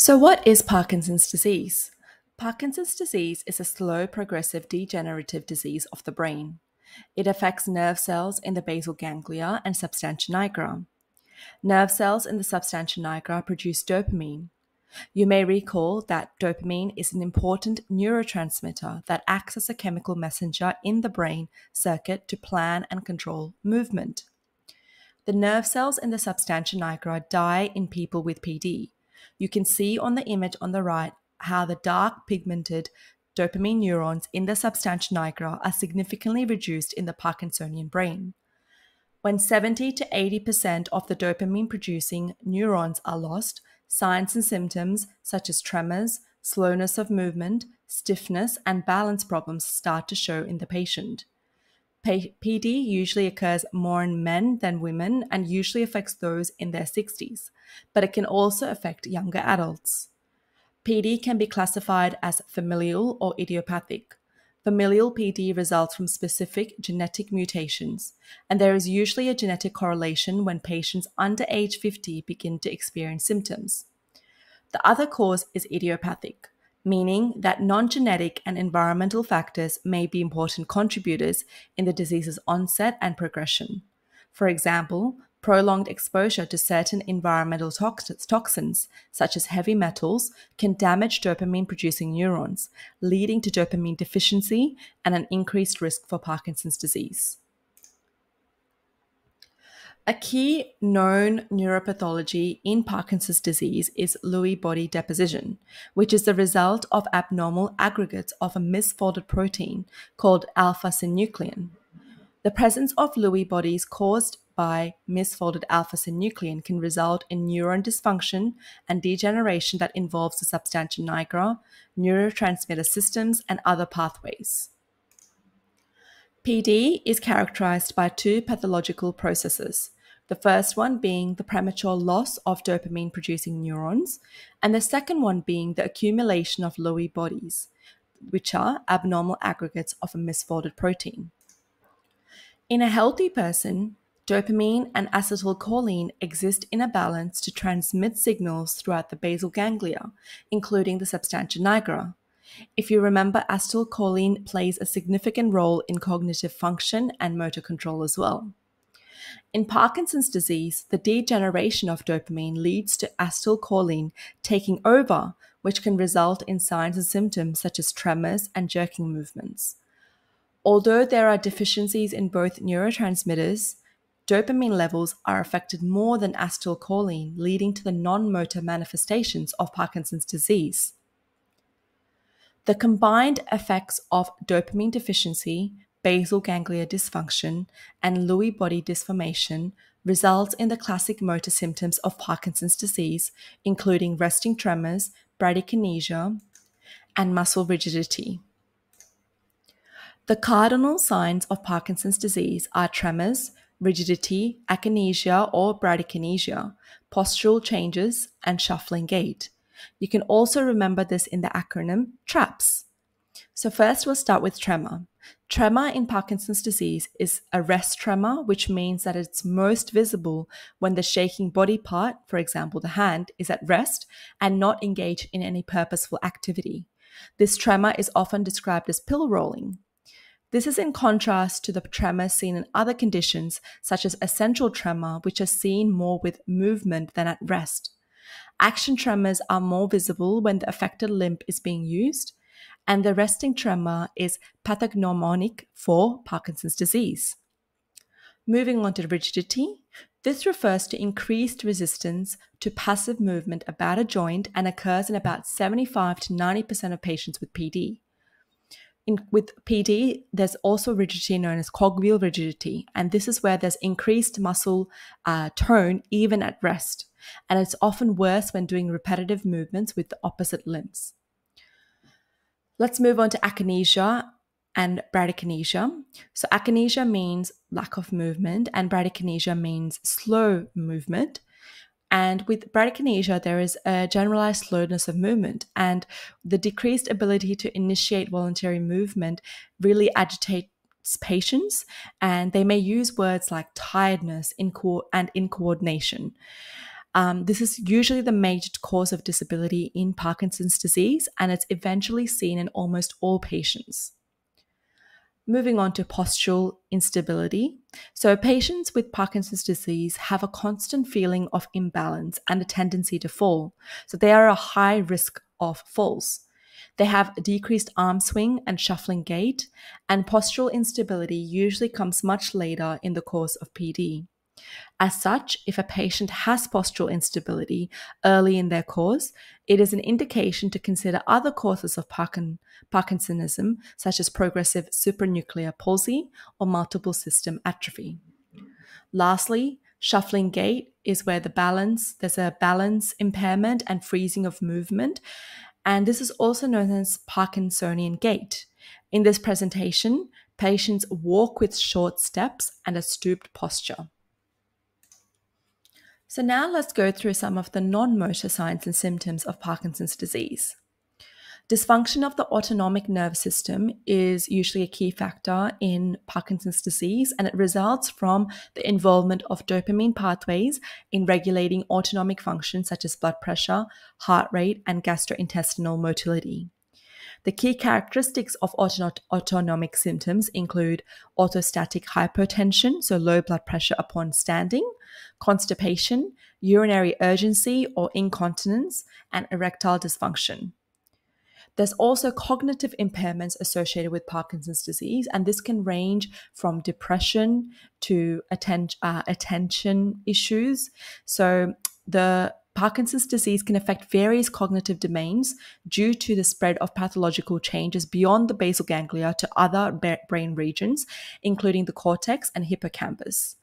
So, what is Parkinson's disease? Parkinson's disease is a slow, progressive, degenerative disease of the brain. It affects nerve cells in the basal ganglia and substantia nigra. Nerve cells in the substantia nigra produce dopamine. You may recall that dopamine is an important neurotransmitter that acts as a chemical messenger in the brain circuit to plan and control movement. The nerve cells in the substantia nigra die in people with PD. You can see on the image on the right how the dark pigmented dopamine neurons in the substantia nigra are significantly reduced in the Parkinsonian brain. When 70 to 80% of the dopamine producing neurons are lost, signs and symptoms such as tremors, slowness of movement, stiffness, and balance problems start to show in the patient. PD usually occurs more in men than women and usually affects those in their 60s, but it can also affect younger adults. PD can be classified as familial or idiopathic. Familial PD results from specific genetic mutations, and there is usually a genetic correlation when patients under age 50 begin to experience symptoms. The other cause is idiopathic, meaning that non-genetic and environmental factors may be important contributors in the disease's onset and progression. For example, prolonged exposure to certain environmental toxins, such as heavy metals, can damage dopamine-producing neurons, leading to dopamine deficiency and an increased risk for Parkinson's disease. A key known neuropathology in Parkinson's disease is Lewy body deposition, which is the result of abnormal aggregates of a misfolded protein called alpha-synuclein. The presence of Lewy bodies caused by misfolded alpha-synuclein can result in neuron dysfunction and degeneration that involves the substantia nigra, neurotransmitter systems, and other pathways. PD is characterized by two pathological processes. The first one being the premature loss of dopamine-producing neurons, and the second one being the accumulation of Lewy bodies, which are abnormal aggregates of a misfolded protein. In a healthy person, dopamine and acetylcholine exist in a balance to transmit signals throughout the basal ganglia, including the substantia nigra. If you remember, acetylcholine plays a significant role in cognitive function and motor control as well. In Parkinson's disease, the degeneration of dopamine leads to acetylcholine taking over, which can result in signs and symptoms such as tremors and jerking movements. Although there are deficiencies in both neurotransmitters, dopamine levels are affected more than acetylcholine, leading to the non-motor manifestations of Parkinson's disease. The combined effects of dopamine deficiency, basal ganglia dysfunction, and Lewy body dysformation results in the classic motor symptoms of Parkinson's disease, including resting tremors, bradykinesia, and muscle rigidity. The cardinal signs of Parkinson's disease are tremors, rigidity, akinesia or bradykinesia, postural changes, and shuffling gait. You can also remember this in the acronym TRAPS. So first we'll start with tremor. Tremor in Parkinson's disease is a rest tremor, which means that it's most visible when the shaking body part, for example the hand, is at rest and not engaged in any purposeful activity. This tremor is often described as pill rolling. This is in contrast to the tremor seen in other conditions, such as essential tremor, which are seen more with movement than at rest. Action tremors are more visible when the affected limb is being used, and the resting tremor is pathognomonic for Parkinson's disease. Moving on to rigidity, this refers to increased resistance to passive movement about a joint and occurs in about 75 to 90% of patients with PD. With PD, there's also rigidity known as cogwheel rigidity, and this is where there's increased muscle tone even at rest, and it's often worse when doing repetitive movements with the opposite limbs. Let's move on to akinesia and bradykinesia. So akinesia means lack of movement, and bradykinesia means slow movement. And with bradykinesia, there is a generalized slowness of movement, and the decreased ability to initiate voluntary movement really agitates patients, and they may use words like tiredness and incoordination. This is usually the major cause of disability in Parkinson's disease, and it's eventually seen in almost all patients. Moving on to postural instability. So, patients with Parkinson's disease have a constant feeling of imbalance and a tendency to fall. So, they are a high risk of falls. They have a decreased arm swing and shuffling gait, and postural instability usually comes much later in the course of PD. As such, if a patient has postural instability early in their course, it is an indication to consider other causes of Parkinsonism, such as progressive supranuclear palsy or multiple system atrophy. Lastly, shuffling gait is where there's a balance impairment and freezing of movement, and this is also known as Parkinsonian gait. In this presentation, patients walk with short steps and a stooped posture. So now let's go through some of the non-motor signs and symptoms of Parkinson's disease. Dysfunction of the autonomic nervous system is usually a key factor in Parkinson's disease, and it results from the involvement of dopamine pathways in regulating autonomic functions such as blood pressure, heart rate, and gastrointestinal motility. The key characteristics of autonomic symptoms include orthostatic hypotension, so low blood pressure upon standing, constipation, urinary urgency or incontinence, and erectile dysfunction. There's also cognitive impairments associated with Parkinson's disease, and this can range from depression to attention issues. So the Parkinson's disease can affect various cognitive domains due to the spread of pathological changes beyond the basal ganglia to other brain regions, including the cortex and hippocampus.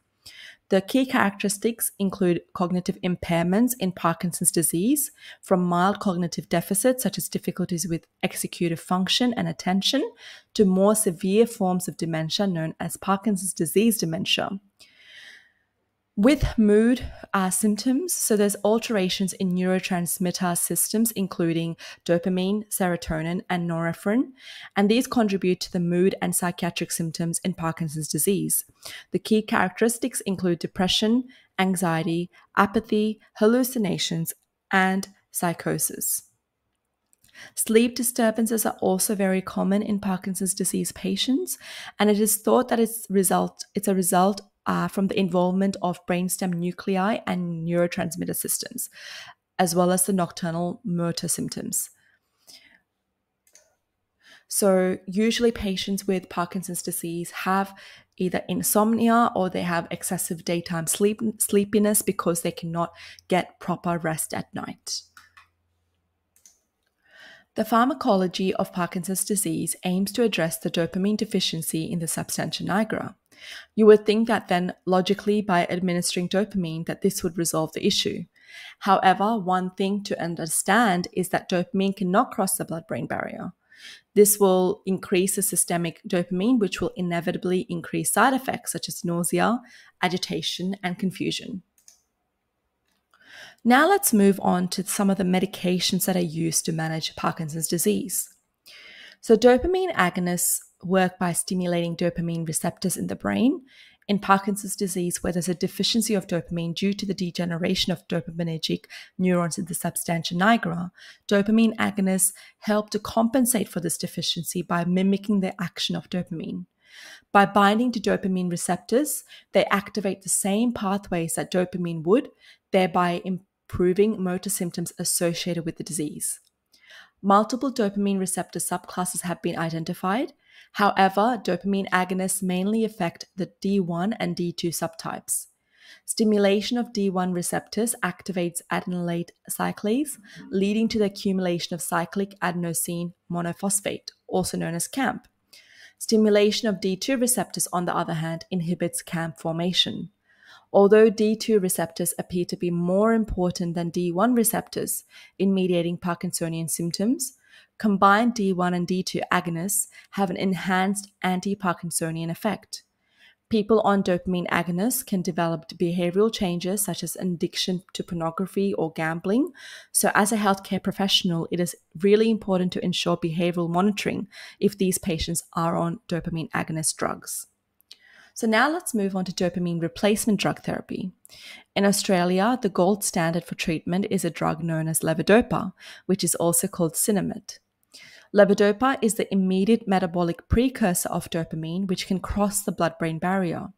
The key characteristics include cognitive impairments in Parkinson's disease, from mild cognitive deficits such as difficulties with executive function and attention, to more severe forms of dementia known as Parkinson's disease dementia. With mood symptoms, so there's alterations in neurotransmitter systems, including dopamine, serotonin, and norepinephrine, and these contribute to the mood and psychiatric symptoms in Parkinson's disease. The key characteristics include depression, anxiety, apathy, hallucinations, and psychosis. Sleep disturbances are also very common in Parkinson's disease patients, and it is thought that it's a result from the involvement of brainstem nuclei and neurotransmitter systems, as well as the nocturnal motor symptoms. So usually patients with Parkinson's disease have either insomnia or they have excessive daytime sleepiness because they cannot get proper rest at night. The pharmacology of Parkinson's disease aims to address the dopamine deficiency in the substantia nigra. You would think that then, logically, by administering dopamine, that this would resolve the issue. However, one thing to understand is that dopamine cannot cross the blood-brain barrier. This will increase the systemic dopamine, which will inevitably increase side effects such as nausea, agitation, and confusion. Now let's move on to some of the medications that are used to manage Parkinson's disease. So dopamine agonists work by stimulating dopamine receptors in the brain. In Parkinson's disease, where there's a deficiency of dopamine due to the degeneration of dopaminergic neurons in the substantia nigra, dopamine agonists help to compensate for this deficiency by mimicking the action of dopamine. By binding to dopamine receptors, they activate the same pathways that dopamine would, thereby improving motor symptoms associated with the disease. Multiple dopamine receptor subclasses have been identified. However, dopamine agonists mainly affect the D1 and D2 subtypes. Stimulation of D1 receptors activates adenylate cyclase, leading to the accumulation of cyclic adenosine monophosphate, also known as CAMP. Stimulation of D2 receptors, on the other hand, inhibits CAMP formation. Although D2 receptors appear to be more important than D1 receptors in mediating Parkinsonian symptoms, combined D1 and D2 agonists have an enhanced anti-Parkinsonian effect. People on dopamine agonists can develop behavioral changes such as addiction to pornography or gambling. So as a healthcare professional, it is really important to ensure behavioral monitoring if these patients are on dopamine agonist drugs. So now let's move on to dopamine replacement drug therapy. In Australia, the gold standard for treatment is a drug known as levodopa, which is also called Sinemet. Levodopa is the immediate metabolic precursor of dopamine, which can cross the blood-brain barrier.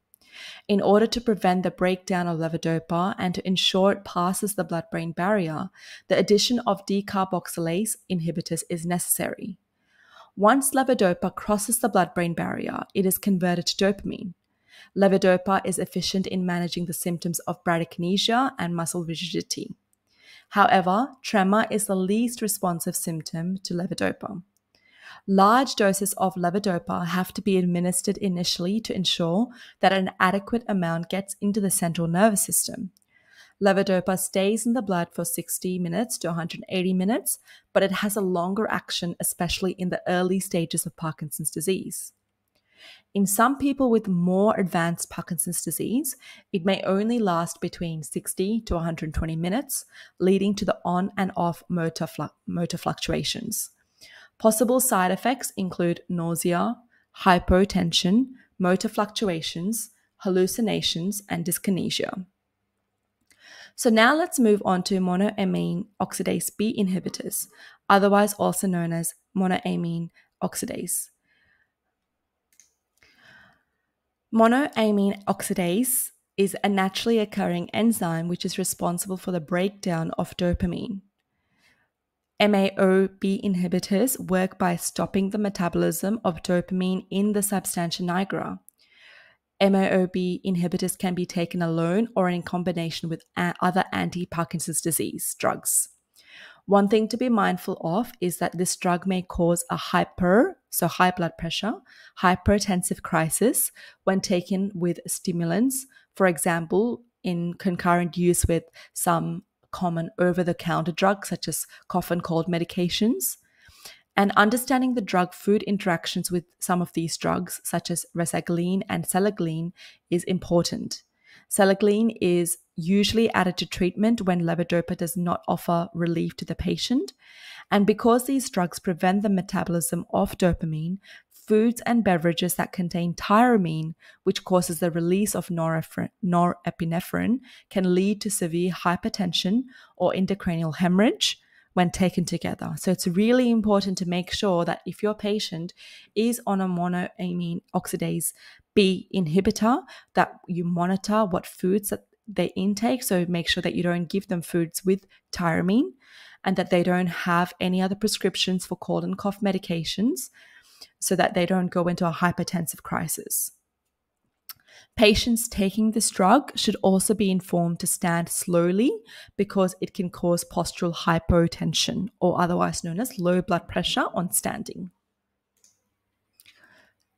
In order to prevent the breakdown of levodopa and to ensure it passes the blood-brain barrier, the addition of decarboxylase inhibitors is necessary. Once levodopa crosses the blood-brain barrier, it is converted to dopamine. Levodopa is efficient in managing the symptoms of bradykinesia and muscle rigidity. However, tremor is the least responsive symptom to levodopa. Large doses of levodopa have to be administered initially to ensure that an adequate amount gets into the central nervous system. Levodopa stays in the blood for 60 minutes to 180 minutes, but it has a longer action, especially in the early stages of Parkinson's disease. In some people with more advanced Parkinson's disease, it may only last between 60 to 120 minutes, leading to the on and off motor fluctuations. Possible side effects include nausea, hypotension, motor fluctuations, hallucinations, and dyskinesia. So now let's move on to monoamine oxidase B inhibitors, otherwise also known as monoamine oxidase. Monoamine oxidase is a naturally occurring enzyme which is responsible for the breakdown of dopamine. MAO-B inhibitors work by stopping the metabolism of dopamine in the substantia nigra. MAO-B inhibitors can be taken alone or in combination with other anti-Parkinson's disease drugs. One thing to be mindful of is that this drug may cause a high blood pressure, hypertensive crisis when taken with stimulants, for example, in concurrent use with some common over-the-counter drugs such as cough and cold medications. And understanding the drug-food interactions with some of these drugs, such as rasagiline and selagiline, is important. Selagiline is usually added to treatment when levodopa does not offer relief to the patient. And because these drugs prevent the metabolism of dopamine, foods and beverages that contain tyramine, which causes the release of norepinephrine, can lead to severe hypertension or intracranial hemorrhage when taken together. So it's really important to make sure that if your patient is on a monoamine oxidase B inhibitor, that you monitor what foods that they intake. So make sure that you don't give them foods with tyramine and that they don't have any other prescriptions for cold and cough medications so that they don't go into a hypertensive crisis. Patients taking this drug should also be informed to stand slowly because it can cause postural hypotension, or otherwise known as low blood pressure on standing.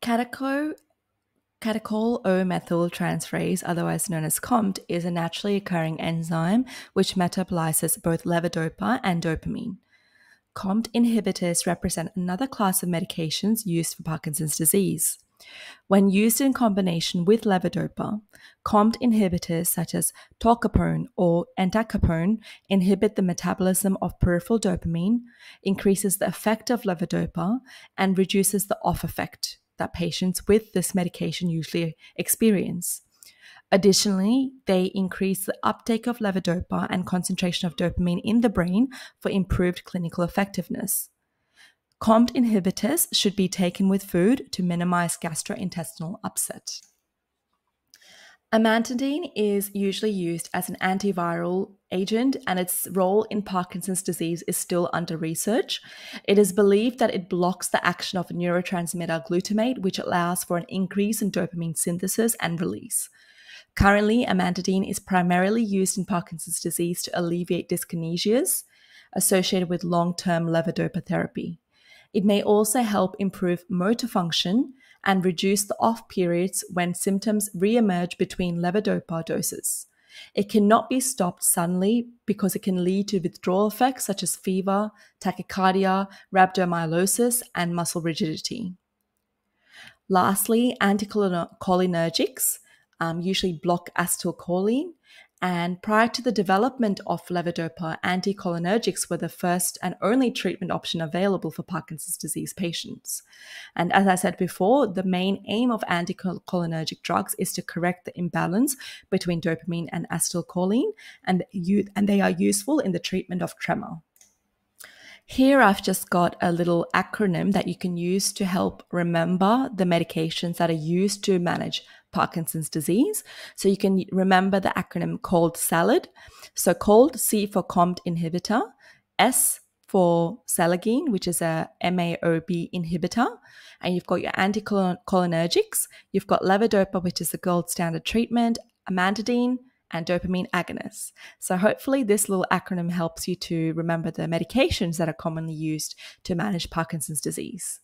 Catechol-O-methyltransferase, otherwise known as COMT, is a naturally occurring enzyme which metabolizes both levodopa and dopamine. COMT inhibitors represent another class of medications used for Parkinson's disease. When used in combination with levodopa, COMT inhibitors such as tolcapone or entacapone inhibit the metabolism of peripheral dopamine, increases the effect of levodopa, and reduces the off effect that patients with this medication usually experience. Additionally, they increase the uptake of levodopa and concentration of dopamine in the brain for improved clinical effectiveness. COMT inhibitors should be taken with food to minimize gastrointestinal upset. Amantadine is usually used as an antiviral agent, and its role in Parkinson's disease is still under research. It is believed that it blocks the action of neurotransmitter glutamate, which allows for an increase in dopamine synthesis and release. Currently, amantadine is primarily used in Parkinson's disease to alleviate dyskinesias associated with long-term levodopa therapy. It may also help improve motor function and reduce the off periods when symptoms re-emerge between levodopa doses. It cannot be stopped suddenly because it can lead to withdrawal effects such as fever, tachycardia, rhabdomyolysis, and muscle rigidity. Lastly, anticholinergics usually block acetylcholine, And prior to the development of levodopa, anticholinergics were the first and only treatment option available for Parkinson's disease patients. And as I said before, the main aim of anticholinergic drugs is to correct the imbalance between dopamine and acetylcholine, and they are useful in the treatment of tremor. Here I've just got a little acronym that you can use to help remember the medications that are used to manage Parkinson's disease. So you can remember the acronym called SALAD. So called, C for COMT inhibitor, S for Salagine, which is a MAOB inhibitor, and you've got your anticholinergics, you've got levodopa, which is the gold standard treatment, amantadine, and dopamine agonists. So hopefully this little acronym helps you to remember the medications that are commonly used to manage Parkinson's disease.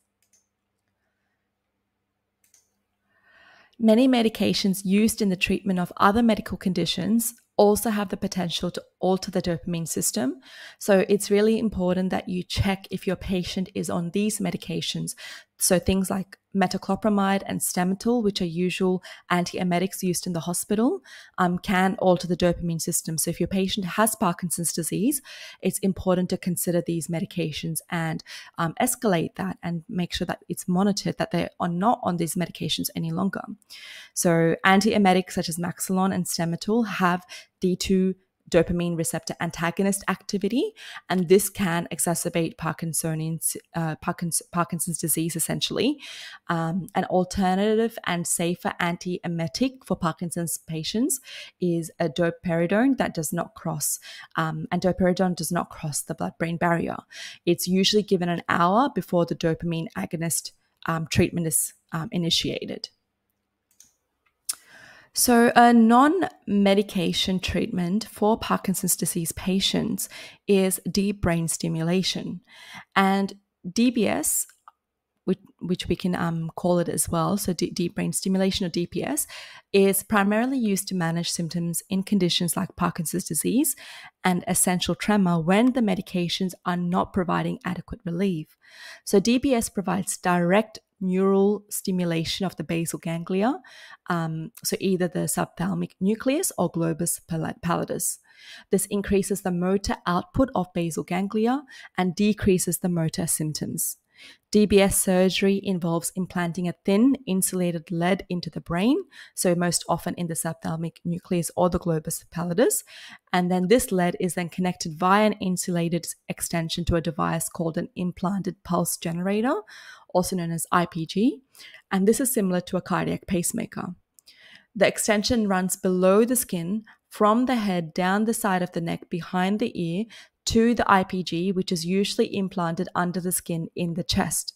Many medications used in the treatment of other medical conditions also have the potential to alter the dopamine system. So it's really important that you check if your patient is on these medications. So things like metoclopramide and Stemetil, which are usual antiemetics used in the hospital, can alter the dopamine system. So if your patient has Parkinson's disease, it's important to consider these medications and escalate that and make sure that it's monitored, that they are not on these medications any longer. So antiemetics such as Maxilon and Stemetil have D2 dopamine receptor antagonist activity, and this can exacerbate Parkinson's disease essentially. An alternative and safer antiemetic for Parkinson's patients is a doperidone that does not cross, and doperidone does not cross the blood-brain barrier. It's usually given an hour before the dopamine agonist treatment is initiated. So a non-medication treatment for Parkinson's disease patients is deep brain stimulation. And DBS, which we can call it as well, so deep brain stimulation or DPS, is primarily used to manage symptoms in conditions like Parkinson's disease and essential tremor when the medications are not providing adequate relief. So DBS provides direct neural stimulation of the basal ganglia, so either the subthalamic nucleus or globus pallidus. This increases the motor output of basal ganglia and decreases the motor symptoms. DBS surgery involves implanting a thin insulated lead into the brain, so most often in the subthalamic nucleus or the globus pallidus, and then this lead is then connected via an insulated extension to a device called an implanted pulse generator, also known as IPG, and this is similar to a cardiac pacemaker. The extension runs below the skin from the head down the side of the neck behind the ear to the IPG, which is usually implanted under the skin in the chest.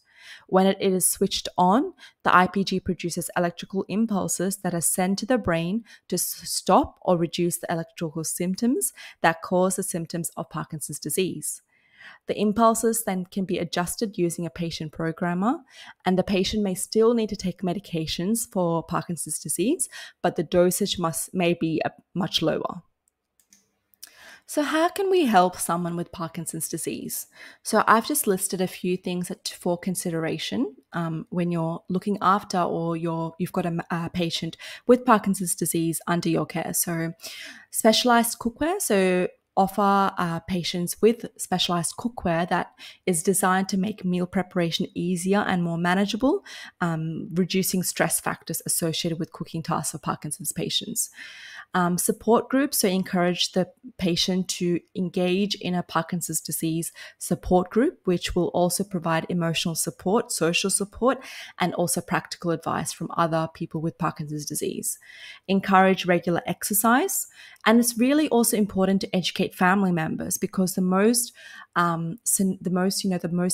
When it is switched on, the IPG produces electrical impulses that are sent to the brain to stop or reduce the electrical symptoms that cause the symptoms of Parkinson's disease. The impulses then can be adjusted using a patient programmer, and the patient may still need to take medications for Parkinson's disease, but the dosage may be much lower. So how can we help someone with Parkinson's disease? So I've just listed a few things for consideration when you're looking after or you've got a patient with Parkinson's disease under your care. So specialized cookware. So offer patients with specialized cookware that is designed to make meal preparation easier and more manageable, reducing stress factors associated with cooking tasks for Parkinson's patients. Support groups, so encourage the patient to engage in a Parkinson's disease support group, which will also provide emotional support, social support, and also practical advice from other people with Parkinson's disease. Encourage regular exercise, and it's really also important to educate family members, because the most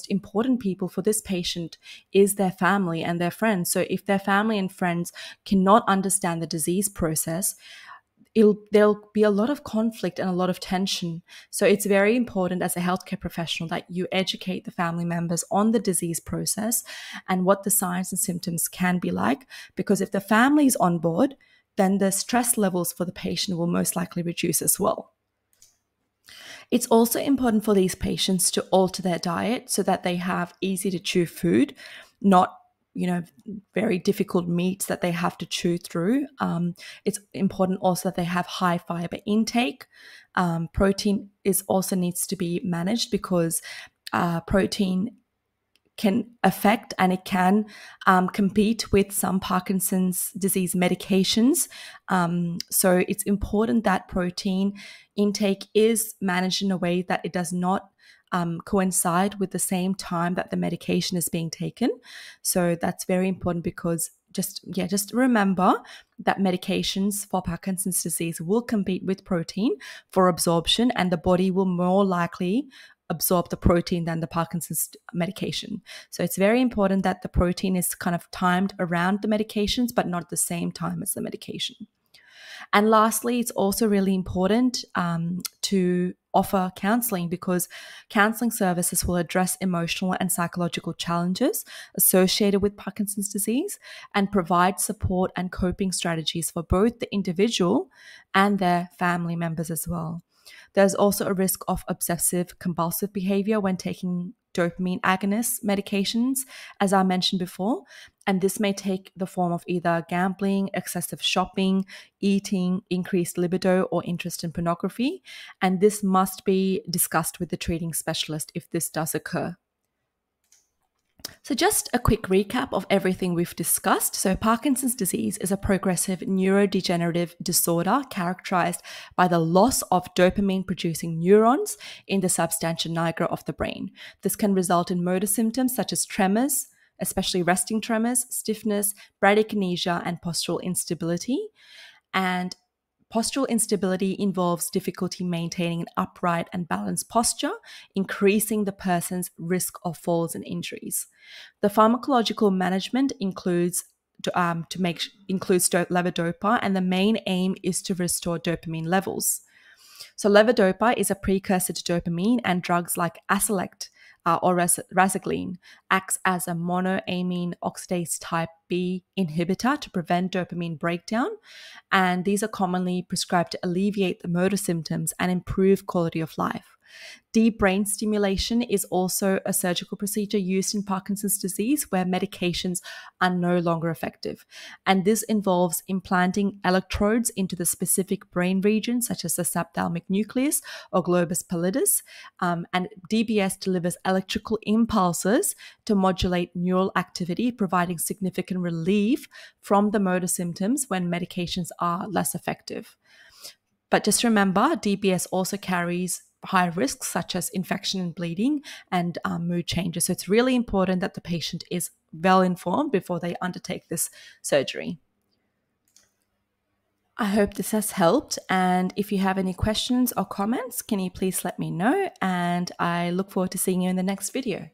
important people for this patient is their family and their friends. So if their family and friends cannot understand the disease process, there'll be a lot of conflict and a lot of tension. So it's very important as a healthcare professional that you educate the family members on the disease process and what the signs and symptoms can be like, because if the family is on board, then the stress levels for the patient will most likely reduce as well. It's also important for these patients to alter their diet so that they have easy to chew food, not very difficult meats that they have to chew through. It's important also that they have high fiber intake. Protein is also needs to be managed because protein can affect and it can compete with some Parkinson's disease medications. So it's important that protein intake is managed in a way that it does not coincide with the same time that the medication is being taken. So that's very important because just remember that medications for Parkinson's disease will compete with protein for absorption, and the body will more likely absorb the protein than the Parkinson's medication. So it's very important that the protein is kind of timed around the medications, but not at the same time as the medication. And lastly, it's also really important to offer counseling, because counseling services will address emotional and psychological challenges associated with Parkinson's disease and provide support and coping strategies for both the individual and their family members as well. There's also a risk of obsessive compulsive behavior when taking dopamine agonist medications, as I mentioned before. And this may take the form of either gambling, excessive shopping, eating, increased libido, or interest in pornography. And this must be discussed with the treating specialist if this does occur. So just a quick recap of everything we've discussed. So Parkinson's disease is a progressive neurodegenerative disorder characterized by the loss of dopamine-producing neurons in the substantia nigra of the brain. This can result in motor symptoms such as tremors, especially resting tremors, stiffness, bradykinesia, and postural instability. And postural instability involves difficulty maintaining an upright and balanced posture, increasing the person's risk of falls and injuries. The pharmacological management includes levodopa, and the main aim is to restore dopamine levels. So levodopa is a precursor to dopamine, and drugs like Acylect or rasaglene acts as a monoamine oxidase type B inhibitor to prevent dopamine breakdown, and these are commonly prescribed to alleviate the motor symptoms and improve quality of life. Deep brain stimulation is also a surgical procedure used in Parkinson's disease where medications are no longer effective. And this involves implanting electrodes into the specific brain region, such as the subthalamic nucleus or globus pallidus. And DBS delivers electrical impulses to modulate neural activity, providing significant relief from the motor symptoms when medications are less effective. But just remember, DBS also carries high risks such as infection and bleeding and mood changes. So it's really important that the patient is well informed before they undertake this surgery. I hope this has helped. And if you have any questions or comments, can you please let me know? And I look forward to seeing you in the next video.